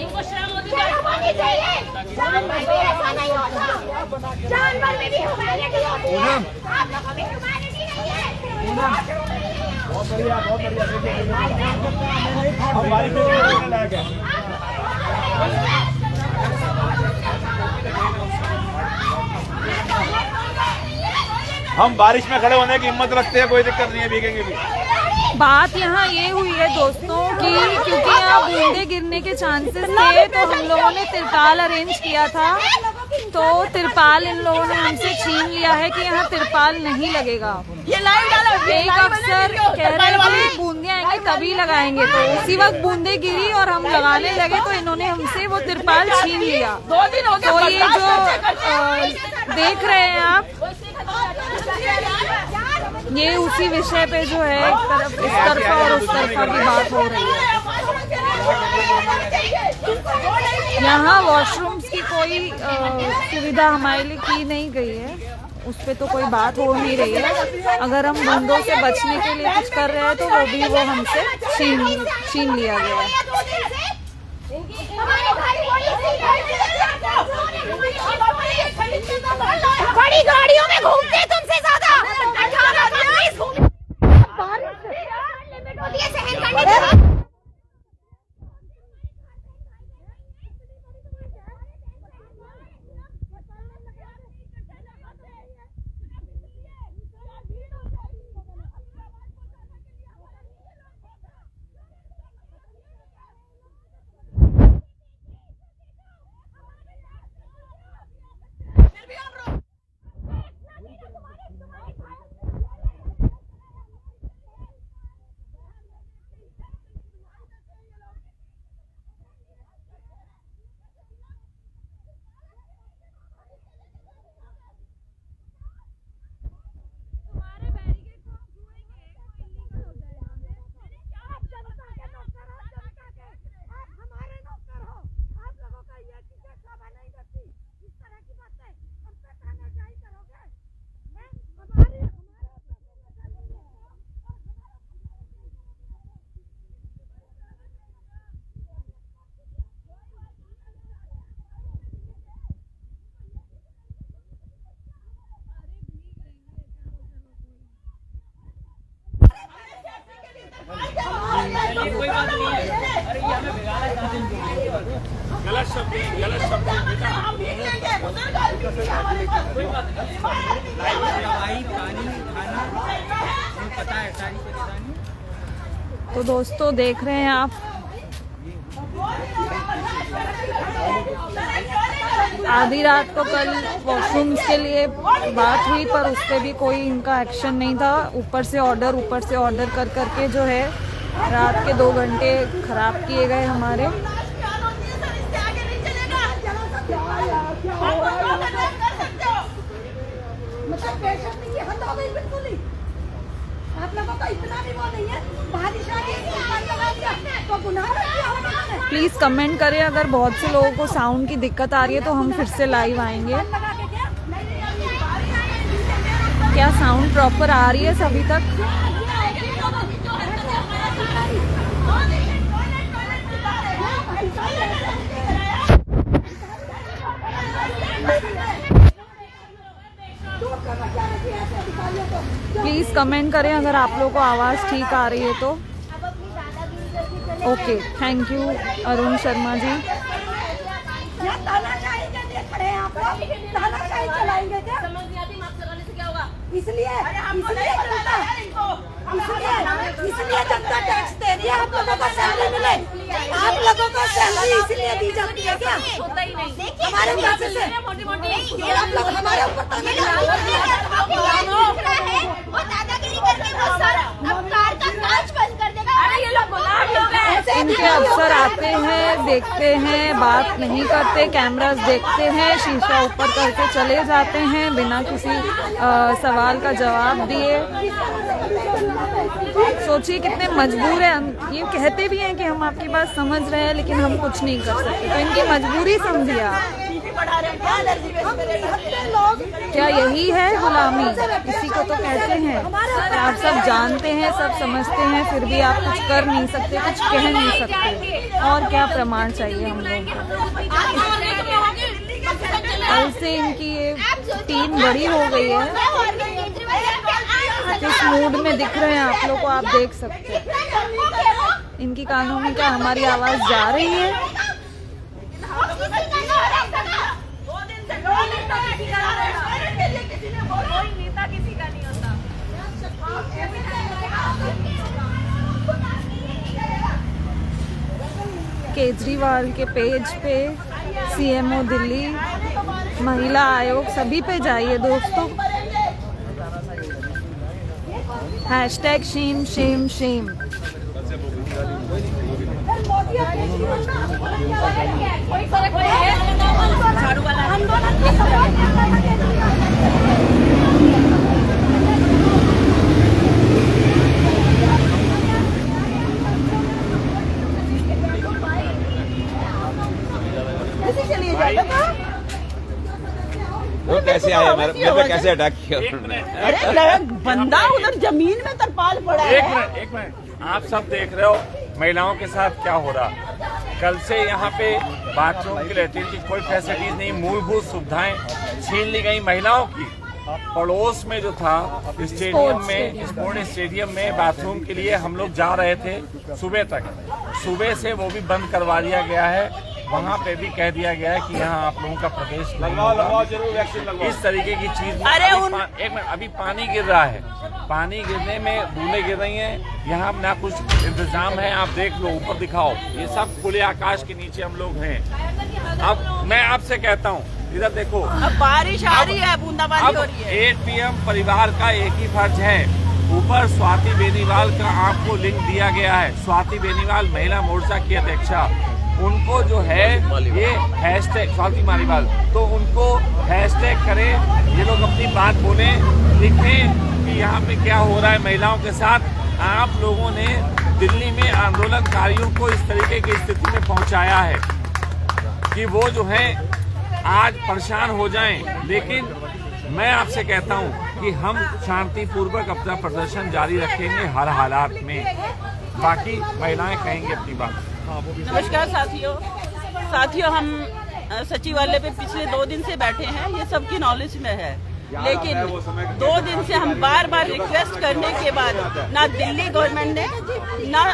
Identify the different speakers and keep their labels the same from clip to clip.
Speaker 1: इनको शर्म होनी चाहिए। जानवर भी ऐसा नहीं होता, जानवर में भी ह्यूमैनिटी होती है, आप लोगों में ह्यूमैनिटी नहीं है।
Speaker 2: बहुत बढ़िया, बहुत बढ़िया। हम बारिश में खेलने लायक है। हम बारिश में खड़े होने की हिम्मत रखते हैं, कोई दिक्कत नहीं है, भीगेंगे भी।
Speaker 3: बात यहाँ ये हुई है दोस्तों कि क्योंकि यहाँ बूंदे गिरने के चांसेस थे तो हम लोगों ने तिरपाल अरेंज किया था, तो तिरपाल इन लोगों ने हमसे छीन लिया है कि यहाँ तिरपाल नहीं लगेगा। एक अफसर कह रहे थे बूंदे आएंगे तभी लगाएंगे, तो उसी वक्त बूंदे गिरी और हम लगाने लगे तो इन्होंने हमसे वो तिरपाल छीन लिया। तो ये जो देख रहे हैं आप, ये उसी विषय पे जो है एक तरफ इस तरफा और उस तरफा की बात हो रही है। यहाँ वॉशरूम्स की कोई सुविधा हमारे लिए की नहीं गई है, उस पे तो कोई बात हो नहीं रही है। अगर हम बूंदों से बचने के लिए कुछ कर रहे हैं तो वो भी वो हमसे छीन लिया गया है।
Speaker 1: बड़ी गाड़ियों में घूमते हैं तुमसे ज्यादा, 18-20 घूमते लिमिट होती है सहन करने की।
Speaker 2: कोई बात नहीं है। अरे ये हमें बिगाड़ा है, गलत शब्द बेटा। कोई बात नहीं, दवाई पानी खाना पता है, सारी परेशानी।
Speaker 3: तो दोस्तों देख रहे हैं आप, आधी रात को कल वॉशरूम्स के लिए बात हुई पर उस पर भी कोई इनका एक्शन नहीं था। ऊपर से ऑर्डर कर करके जो है रात के 2 घंटे खराब किए गए हमारे। प्लीज कमेंट करें अगर बहुत से लोगों को साउंड की दिक्कत आ रही है तो हम फिर से लाइव आएंगे। क्या साउंड प्रॉपर आ रही है सभी तक? प्लीज कमेंट करें अगर आप लोगों को आवाज़ ठीक आ रही है तो। Okay, thank you Arun Sharma ji.
Speaker 1: इसलिए जनता टैक्स दे रही है, आप लोगों को सैलरी मिले, आप लोगों को सैलरी इसलिए दी जाती है क्या? हमारे पैसे से आप लोग हमारे ऊपर दादागिरी करके बहुत सारा अब कार का कांच बंद कर देगा। अरे ये लोग
Speaker 3: इनके अफसर आते हैं, देखते हैं, बात नहीं करते, कैमरास देखते हैं, शीशा ऊपर करके चले जाते हैं बिना किसी सवाल का जवाब दिए। सोचिए कितने मजबूर है। ये कहते भी हैं कि हम आपकी बात समझ रहे हैं लेकिन हम कुछ नहीं कर सकते, तो इनकी मजबूरी समझिए आप।
Speaker 1: बढ़ा रहे हैं, क्या एनर्जी वेस्ट कर रहे हैं लोग।
Speaker 3: क्या यही है गुलामी? इसी को तो कहते हैं। आप सब जानते हैं, सब समझते हैं, फिर भी आप कुछ कर नहीं सकते, कुछ कह नहीं सकते। और क्या प्रमाण चाहिए हम लोगों को? कल से इनकी ये टीम बड़ी हो गई है। किस मूड में दिख रहे हैं आप लोग को, आप देख सकते हैं। इनकी कानों में क्या हमारी आवाज जा रही है? केजरीवाल के पेज पे, सीएमओ दिल्ली, महिला आयोग, सभी पे जाइए दोस्तों। Hashtag Shem Shem Shem.
Speaker 4: वो कैसे आया? मेरे पे कैसे अटैक किया?
Speaker 1: अरे बंदा उधर जमीन में तरपाल पड़ा है।
Speaker 2: एक मिनट, आप सब देख रहे हो महिलाओं के साथ क्या हो रहा। कल से यहाँ पे बाथरूम की, लैट्रिन की कोई फैसिलिटीज नहीं, मूलभूत सुविधाएं छीन ली गई महिलाओं की। पड़ोस में जो था स्टेडियम में, स्पोर्ट्स स्टेडियम में बाथरूम के लिए हम लोग जा रहे थे सुबह तक, सुबह से वो भी बंद करवा दिया गया है। वहाँ पे भी कह दिया गया है कि यहाँ आप लोगों का प्रवेश
Speaker 4: लगवाओ जरूर, वैक्सीन लगवाओ।
Speaker 2: इस तरीके की चीज।
Speaker 1: अरे
Speaker 2: एक मिनट, अभी पानी गिर रहा है, पानी गिरने में बूंदें गिर रही हैं, यहाँ ना कुछ इंतजाम है। आप देख लो, ऊपर दिखाओ, ये सब खुले आकाश के नीचे हम लोग हैं। अब मैं आपसे कहता हूँ, इधर देखो,
Speaker 1: अब बारिश आ रही है, बूंदाबांदी हो रही है।
Speaker 2: 8 PM परिवार का एक ही फर्ज है। ऊपर स्वाति बेनीवाल का आपको लिंक दिया गया है। स्वाति बेनीवाल महिला मोर्चा की अध्यक्षा, उनको जो है ये हैशटैग स्वाति मालीवाल, तो उनको हैशटैग करें, ये लोग अपनी बात बोले, लिखें कि यहाँ पे क्या हो रहा है महिलाओं के साथ। आप लोगों ने दिल्ली में आंदोलनकारियों को इस तरीके की स्थिति में पहुंचाया है कि वो जो है आज परेशान हो जाएं। लेकिन मैं आपसे कहता हूं कि हम शांतिपूर्वक अपना प्रदर्शन जारी रखेंगे हर हालात में। बाकी महिलाएं कहेंगी अपनी बात।
Speaker 1: नमस्कार साथियों, हम सचिवालय पे पिछले 2 दिन से बैठे हैं, ये सबकी नॉलेज में है। लेकिन 2 दिन से हम बार बार रिक्वेस्ट करने के बाद ना दिल्ली गवर्नमेंट ने, ना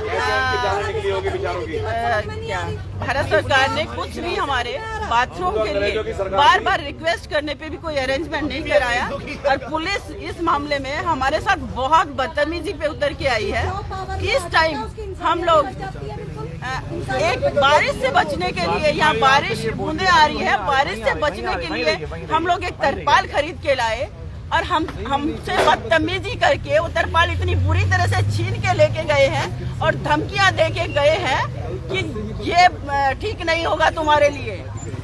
Speaker 1: भारत सरकार ने कुछ भी हमारे बाथरूम के लिए बार बार रिक्वेस्ट करने पे भी कोई अरेंजमेंट नहीं कराया। और पुलिस इस मामले में हमारे साथ बहुत बदतमीजी पे उतर के आई है। इस टाइम हम लोग एक बारिश से बचने के लिए, यहाँ बारिश बूंदे आ रही है, बारिश से बचने के लिए हम लोग एक तरपाल खरीद के लाए और हमसे बदतमीजी करके वो तरपाल इतनी बुरी तरह से छीन के लेके गए हैं और धमकियां दे के गए हैं कि ये ठीक नहीं होगा तुम्हारे लिए।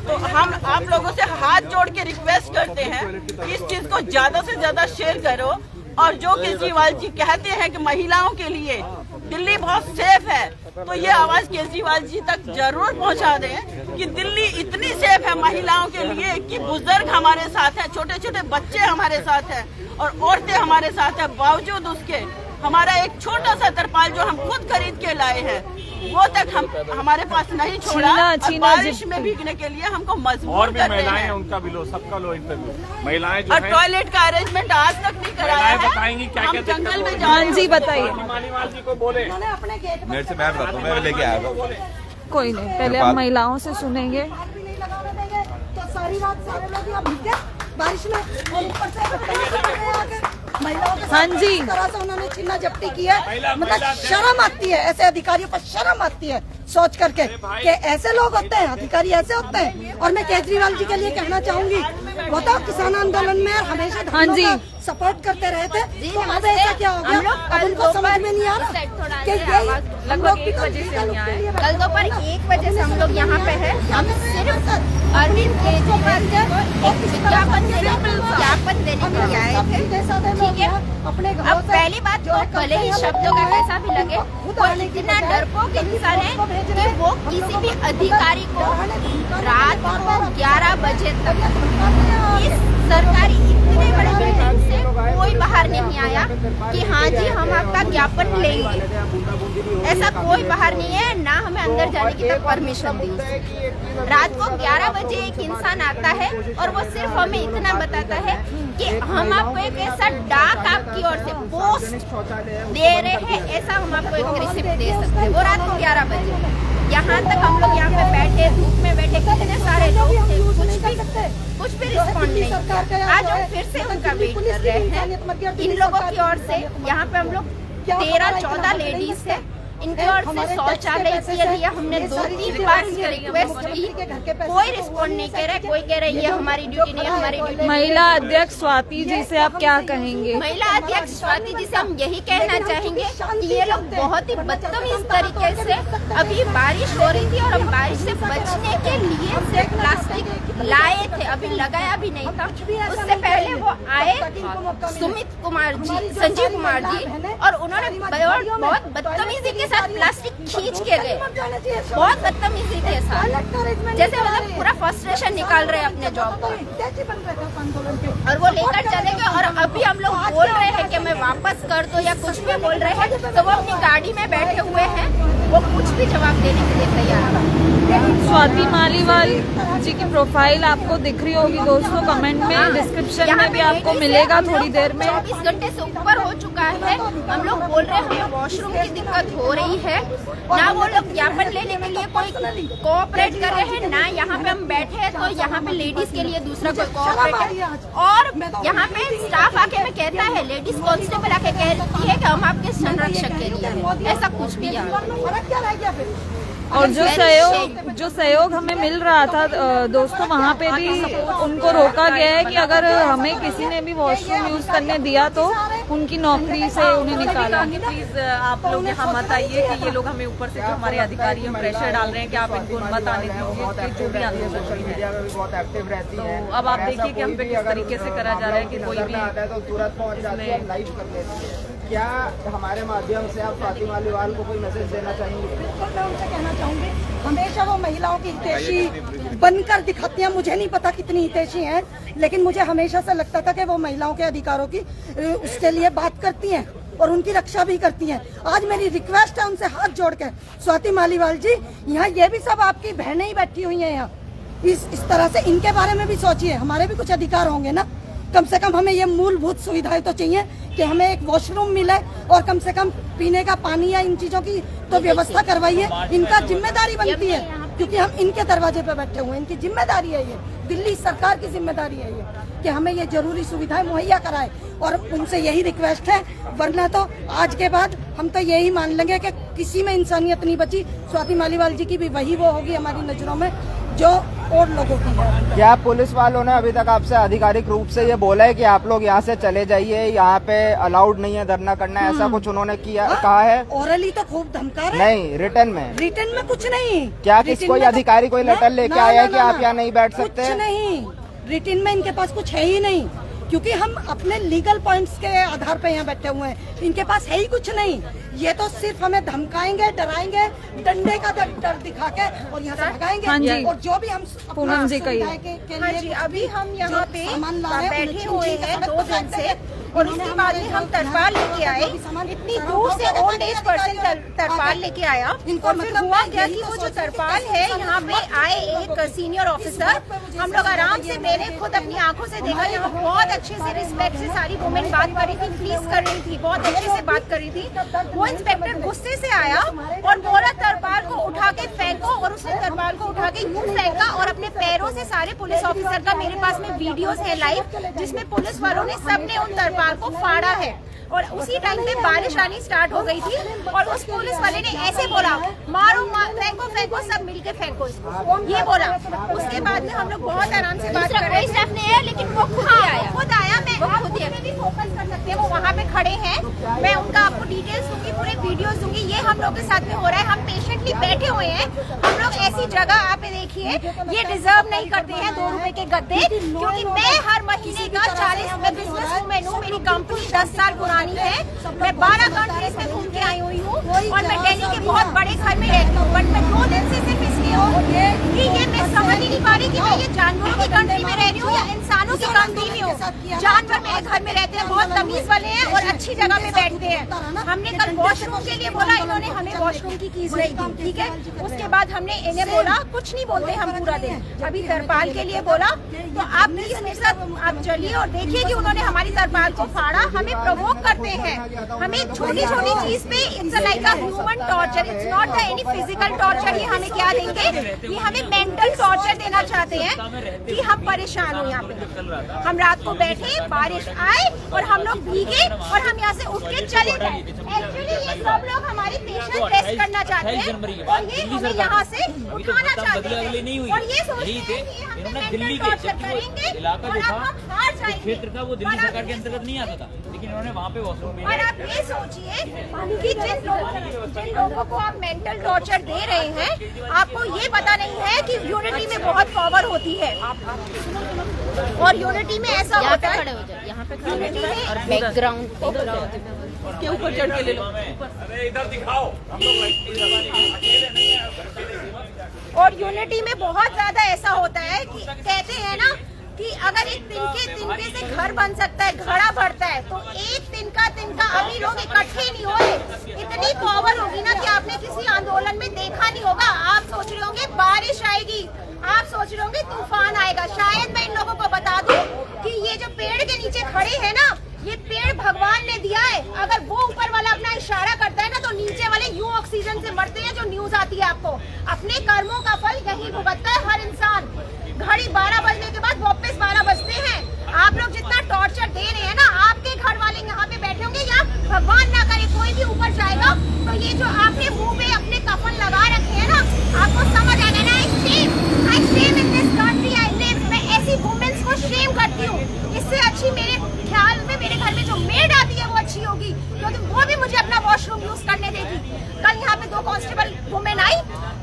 Speaker 1: तो हम आप लोगों से हाथ जोड़ के रिक्वेस्ट करते हैं कि इस चीज को ज्यादा से ज्यादा शेयर करो। और जो केजरीवाल जी कहते हैं कि महिलाओं के लिए दिल्ली बहुत सेफ है, तो ये आवाज केजरीवाल जी तक जरूर पहुंचा दें कि दिल्ली इतनी सेफ है महिलाओं के लिए कि बुजुर्ग हमारे साथ हैं, छोटे छोटे बच्चे हमारे साथ हैं और औरतें हमारे साथ हैं। बावजूद उसके हमारा एक छोटा सा तरपाल जो हम खुद खरीद के लाए हैं वो तक हमारे पास नहीं छोड़ा। और बारिश में भीगने के लिए हमको मजबूर
Speaker 2: और भी
Speaker 1: करते
Speaker 2: महिलाएं हैं,
Speaker 1: हैं।
Speaker 2: उनका भी लो, सबका लो इंटरव्यू। महिलाएं जो
Speaker 1: और टॉयलेट का अरेंजमेंट आज तक नहीं कराया है।
Speaker 2: बताएंगी क्या
Speaker 1: हम
Speaker 2: क्या
Speaker 1: जंगल में
Speaker 3: हाँ जी बताइए।
Speaker 2: मालीवाल जी को बोले,
Speaker 4: मेरे से मैं बताता हूँ, मैं लेके आया था।
Speaker 3: कोई नहीं, पहले हम महिलाओं से सुनेंगे।
Speaker 5: तो सारी रात सारे लोग यहाँ भीगे बारिश में और ऊपर से महिलाओं के
Speaker 3: हाँ जी।
Speaker 5: इस तरह से उन्होंने छीना झपटी की है। मतलब शर्म आती है, ऐसे अधिकारियों पर शर्म आती है सोच करके कि ऐसे लोग होते हैं, अधिकारी ऐसे होते हैं। और मैं केजरीवाल जी के लिए कहना चाहूंगी, वो तो किसान आंदोलन में हमेशा
Speaker 3: हाँ जी
Speaker 5: सपोर्ट करते रहे थे, तो अब ऐसा क्या हो गया? अब उनको समझ में नहीं आ रहा कि
Speaker 3: लगभग 1 बजे से हम यहाँ आए।
Speaker 6: कल दोपहर 1 बजे से हम लोग यहाँ पे हैं। हम सिर्फ अरविंद केजरीवाल को एक विज्ञापन देने के लिए आए थे। ठीक है, अब पहली बात तो भले ही शब्दों का कैसा भी लगे, वो इतना डरपोक इंसान है कि वो किसी भी अधिकारी को रात को 11 बजे तक इस सरकारी इतने बड़े बिल्डिंग से कोई बाहर नहीं आया कि हाँ जी हम आपका ज्ञापन लेंगे। ऐसा कोई बाहर नहीं है, ना हमें अंदर जाने की तक परमिशन दी। रात को 11 बजे एक इंसान आता है और वो सिर्फ हमें इतना बताता है कि हम आपको एक ऐसा डाक आपकी ओर से पोस्ट दे रहे हैं, ऐसा हम आपको एक रिसिप्ट दे सकते हैं। वो रात को 11 बजे यहाँ तक हम लोग यहाँ पे बैठे, धूप में बैठे, कितने सारे लोग थे, कुछ भी रिस्पॉन्ड नहीं किया। आज हम फिर से उनका वेट कर रहे हैं। इन लोगों की ओर से यहाँ पे हम लोग 13-14 लेडीज है, इनकी ओर से शौचालय के लिए हमने 2-3 बार रिक्वेस्ट की, कोई रिस्पॉन्ड नहीं कर रहा है। कोई कह रहा है ये हमारी ड्यूटी नहीं है, हमारी ड्यूटी।
Speaker 3: महिला अध्यक्ष स्वाति जी से आप क्या कहेंगे?
Speaker 6: महिला अध्यक्ष स्वाति जी से हम यही कहना चाहेंगे कि ये लोग बहुत ही बदतमीज तरीके से, अभी बारिश हो रही थी और हम बारिश से बचने के लिए सिर्फ प्लास्टिक लाए थे, अभी लगाया भी नहीं था। उससे पहले वो आए सुमित कुमार जी, संजीव कुमार जी, और उन्होंने बहुत बदतमीजी के साथ प्लास्टिक खींच के गए, बहुत बदतमीजी के साथ, जैसे मतलब पूरा फ्रस्ट्रेशन निकाल रहे हैं अपने जॉब पर, और वो लेकर चले गए। और अभी हम लोग बोल रहे हैं कि मैं वापस कर दो या कुछ भी बोल रहे हैं, तो वो अपनी गाड़ी में बैठे हुए हैं, वो कुछ भी जवाब देने के लिए तैयार है।
Speaker 3: स्वाति मालीवाल जी की प्रोफाइल आपको दिख रही होगी दोस्तों, कमेंट में, डिस्क्रिप्शन में भी आपको मिलेगा थोड़ी देर में।
Speaker 6: 24 घंटे से ऊपर हो चुका है, हम लोग बोल रहे हैं हमें वॉशरूम की दिक्कत हो रही है, ना वो लोग ज्ञापन लेने के लिए कोई कोऑपरेट कर रहे हैं, ना यहाँ पे हम बैठे हैं तो यहाँ पे लेडीज के लिए दूसरा कोई कोऑपरेट है। और यहाँ पे स्टाफ आके हमें कहता है, लेडीज कांस्टेबल आके कहती है कि हम आपके संरक्षक के लिए हैं, ऐसा कुछ भी है।
Speaker 3: और जो सहयोग हमें मिल रहा था दोस्तों, वहाँ पे भी उनको रोका गया है कि अगर हमें किसी ने भी वॉशरूम यूज करने दिया तो उनकी नौकरी से उन्हें निकाला।
Speaker 7: प्लीज आप लोग यहाँ मत आइए कि ये लोग हमें ऊपर से जो हमारे अधिकारी हैं प्रेशर डाल रहे हैं कि आप इनको मत आने दीजिए, जो भी आंदोलन है। तो अब आप देखिए कि हम पे किस तरीके से करा जा रहा है कि कोई भी
Speaker 8: क्या हमारे माध्यम से आप स्वाति मालीवाल को कोई मैसेज देना चाहेंगे?
Speaker 5: बिल्कुल, मैं उनसे कहना चाहूंगी, हमेशा वो महिलाओं की हितैषी बनकर दिखाती हैं। मुझे नहीं पता कितनी हितैषी हैं, लेकिन मुझे हमेशा से लगता था कि वो महिलाओं के अधिकारों की उसके लिए बात करती हैं और उनकी रक्षा भी करती हैं। आज मेरी रिक्वेस्ट है उनसे हाथ जोड़ के, स्वाति मालीवाल जी, यहाँ ये भी सब आपकी बहनें ही बैठी हुई हैं यहाँ, इस तरह से इनके बारे में भी सोचिए। हमारे भी कुछ अधिकार होंगे ना, कम से कम हमें ये मूलभूत सुविधाएं तो चाहिए कि हमें एक वॉशरूम मिले और कम से कम पीने का पानी या इन चीजों की तो व्यवस्था करवाइए। इनका जिम्मेदारी बनती है, क्योंकि हम इनके दरवाजे पे बैठे हुए हैं, इनकी जिम्मेदारी है ये, दिल्ली सरकार की जिम्मेदारी है ये कि हमें ये जरूरी सुविधाएं मुहैया कराए। और उनसे यही रिक्वेस्ट है, वरना तो आज के बाद हम तो यही मान लेंगे कि किसी में इंसानियत नहीं बची। स्वाति मालीवाल जी की भी वही वो होगी हमारी नजरों में जो और लोगों की है।
Speaker 8: क्या पुलिस वालों ने अभी तक आपसे आधिकारिक रूप से ये बोला है कि आप लोग यहाँ से चले जाइए, यहाँ पे अलाउड नहीं है धरना करना, ऐसा कुछ उन्होंने किया कहा है?
Speaker 5: ओरली तो खूब धमका रहे,
Speaker 8: नहीं रिटर्न में?
Speaker 5: रिटर्न में कुछ नहीं।
Speaker 8: क्या कोई अधिकारी कोई लेटर लेके आया है कि आप यहाँ नहीं बैठ सकते?
Speaker 5: कुछ नहीं, रिटर्न में इनके पास कुछ है ही नहीं, क्योंकि हम अपने लीगल पॉइंट्स के आधार पे यहाँ बैठे हुए हैं, इनके पास है ही कुछ नहीं। ये तो सिर्फ हमें धमकाएंगे, डराएंगे, डंडे का डर दिखा के और यहाँ से भगाएंगे।
Speaker 3: हाँ जी।
Speaker 5: और जो भी हम
Speaker 3: पूनम जी कहिए।
Speaker 1: हाँ जी, अभी हम यहाँ पे बैठे हुए हैं 2 दिन से, और उसके बाद में हम तरपाल लेके आए, इतनी दूर से ओल्ड एज पर्सन तरपाल लेके आया। और फिर हुआ क्या कि वो जो तरपाल है, यहाँ पे आए एक सीनियर ऑफिसर, हम लोग आराम से, मैंने खुद अपनी आंखों से देखा, यहाँ बहुत अच्छे से रिस्पेक्ट से सारी वुमेन बात कर रही थी, प्लीज कर रही थी, बहुत अच्छे से बात कर रही थी। वो इंस्पेक्टर गुस्से से आया और बोला तरपाल को उठा के फेंको, और उसने तरपाल को उठा के यूं फेंका और अपने पैरों से सारे पुलिस ऑफिसर का, मेरे पास में वीडियोस है लाइव, जिसमें पुलिस वालों ने सबने उन तरपाल को फाड़ा है। और उसी टाइम पे बारिश आनी स्टार्ट हो गई थी, और उस पुलिस वाले ने ऐसे बोला, मारो फेंको फेंको, सब मिलके फेंको इसको, ये बोला। उसके बाद में हम लोग बहुत आराम से बात कर रहे थे,
Speaker 6: कोई स्टाफ नहीं है, लेकिन वो खुद आया,
Speaker 1: खुद आया। मैं
Speaker 6: वो खुद ही फोकस कर सकते हैं, वो वहाँ पे खड़े हैं। मैं उनका आपको डिटेल्स दूंगी, पूरे वीडियोस दूंगी। ये हम लोग के साथ में हो रहा है, हम पेशेंटली बैठे हुए हैं। हम लोग ऐसी जगह आप देखिए, ये डिजर्व नहीं करते हैं 2 रुपए के गद्दे, क्योंकि मैं हर महीने का 40 मैं बिजनेस वूमेन हूँ, मेरी कंपनी 10 साल पुरानी है, मैं 12 कंट्रीज में घूम के आई हुई हूँ और मैं दिल्ली के बहुत बड़े घर में रहती हूँ। बट मैं 2 दिन से सिर्फ इसलिए हूँ कि ये मैं समझ ही नहीं पा रही कि मैं ये जानवरों की कंट्री में रह रही हूँ या इंसानों की कंट्री में हूँ। जानवर मेरे घर में रहते हैं, बहुत तमीज वाले हैं और अच्छी जगह पे बैठते हैं। हमने कल वॉशरूम के लिए बोला, इन्होंने हमें वॉशरूम की कीज नहीं दी, ठीक है। उसके बाद हमने इन्हें बोला, कुछ नहीं बोलते हम पूरा दिन, अभी तरपाल के लिए बोला, तो आप प्लीज मेरे साथ आप चलिए और देखिए कि उन्होंने हमारी तरपाल को फाड़ा। हमें प्रवोक करते हैं, हमें छोटी छोटी चीज पे it's like a human torture, it's not any physical torture. ये हमें क्या देंगे, ये हमें मेंटल टॉर्चर देना चाहते हैं कि हम परेशान हो। यहाँ पे हम रात को बैठे, बारिश आए और हम लोग भीगे और हम यहाँ से उठ के चले गए। एक्चुअली ये सब लोग हमारी पेशेंट टेस्ट करना चाहते हैं और ये हमें यहाँ से उठाना चाहते हैं और ये सोचते हैं कि हम मेंटल टॉर्चर करेंगे और अब हम हार जाएंगे।
Speaker 9: क्षेत्र का वो दिल्ली सरकार के अंतर्गत नहीं आता था, लेकिन इन्होंने वहाँ पे वॉशरूम में।
Speaker 6: और आप ये सोचिए कि जिन लोगों को आप मेंटल टॉर्चर दे रहे हैं, आपको ये पता नहीं है कि यूनिटी में बहुत पावर होती है और यूनिटी में ऐसा होता है,
Speaker 7: यहाँ पे
Speaker 6: यूनिटी में
Speaker 7: और बैकग्राउंड
Speaker 1: के ऊपर चढ़ के ले लो।
Speaker 2: अरे इधर दिखाओ, हम लोग अकेले नहीं है।
Speaker 6: और यूनिटी में बहुत ज्यादा ऐसा होता है कि कहते हैं ना कि अगर एक तिनके से घर बन सकता है, घड़ा बढ़ता है, तो एक तिनका अभी लोग इकट्ठे नहीं हो रहे। इतनी पावर होगी ना कि आपने किसी आंदोलन में देखा नहीं होगा। आप सोच रहे होंगे बारिश आएगी, आप सोच रहे होंगे तूफान आएगा। शायद मैं इन लोगों को बता दूं कि ये जो पेड़ के नीचे खड़े हैं ना, ये पेड़ भगवान ने दिया है। अगर वो ऊपर वाला अपना इशारा करता है ना, तो नीचे वाले यूं ऑक्सीजन से मरते हैं। जो न्यूज आती है आपको, अपने कर्मों का फल यही भुगतता है हर इंसान। घड़ी 12 बजने के बाद वापस 12 बजते हैं। आप लोग जितना टॉर्चर दे रहे हैं ना, आपके घर वाले यहाँ पे बैठे होंगे या भगवान ना करे कोई भी ऊपर जाएगा, तो ये जो आपने मुंह पे अपने कफन लगा रखे हैं ना, आपको समझ आ गया ना। I shame in this country I live. मैं ऐसी वुमेन्स को शेम करती हूँ। इससे अच्छी मेरे ख्याल में मेरे घर में जो मेड आती है वो अच्छी होगी, क्योंकि वो भी मुझे अपना वॉशरूम यूज करने देगी। कल यहाँ पे 2 कांस्टेबल वुमेन आई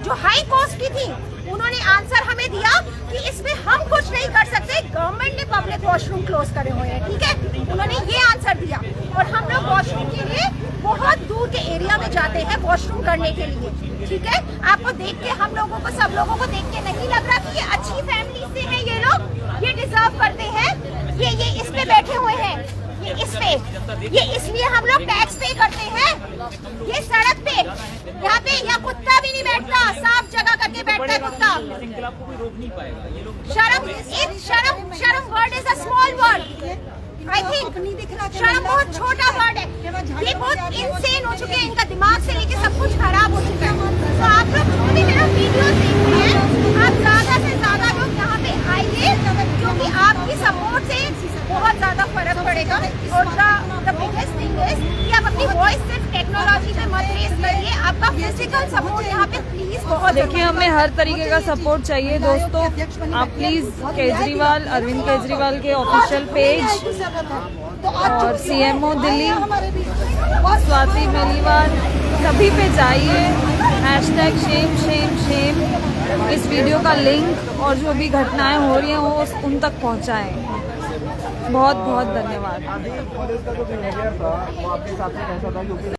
Speaker 6: जो हाई पोस्ट की थी, उन्होंने आंसर हमें दिया कि इसमें हम कुछ नहीं कर सकते, गवर्नमेंट ने पब्लिक वॉशरूम क्लोज करे हुए हैं, ठीक है। उन्होंने ये आंसर दिया और हम लोग वॉशरूम के लिए बहुत दूर के एरिया में जाते हैं वॉशरूम करने के लिए, ठीक है। आपको देख के हम लोगों को, सब लोगों को देख के नहीं लग रहा कि ये अच्छी फैमिली से हैं ये लोग, ये डिजर्व करते हैं। ये इस पे बैठे हुए हैं, ये इस पे, ये इसलिए हम लोग टैक्स पे करते हैं। ये सड़क पे यहाँ पे या कुत्ता भी नहीं बैठता, साफ जगह करके बैठता है कुत्ता। शर्म word is a small word. I think शर्म बहुत छोटा वर्ड है। ये बहुत इंसेन हो चुके हैं, इनका दिमाग से लेके सब कुछ खराब हो चुका है। तो आप लोग जो भी मेरा वीडियो देख रहे हैं, आप ज्यादा से ज्यादा लोग यहाँ पे आइए, क्योंकि आपकी सपोर्ट से बहुत ज्यादा फर्क पड़ेगा। और द बिगेस्ट थिंग इज कि आप अपनी वॉइस सिर्फ टेक्नोलॉजी पे मत रेस करिए, आपका फिजिकल सपोर्ट यहाँ पे प्लीज बहुत।
Speaker 3: देखिए, हमें हर तरीके का सपोर्ट चाहिए दोस्तों। आप प्लीज केजरीवाल, अरविंद केजरीवाल के ऑफिशियल पेज और सीएमओ दिल्ली, स्वाति मलिवाल, सभी पे जाइए। #shame इस वीडियो का लिंक और जो भी घटनाएं हो रही हैं वो उन तक पहुंचाएं। बहुत बहुत धन्यवाद।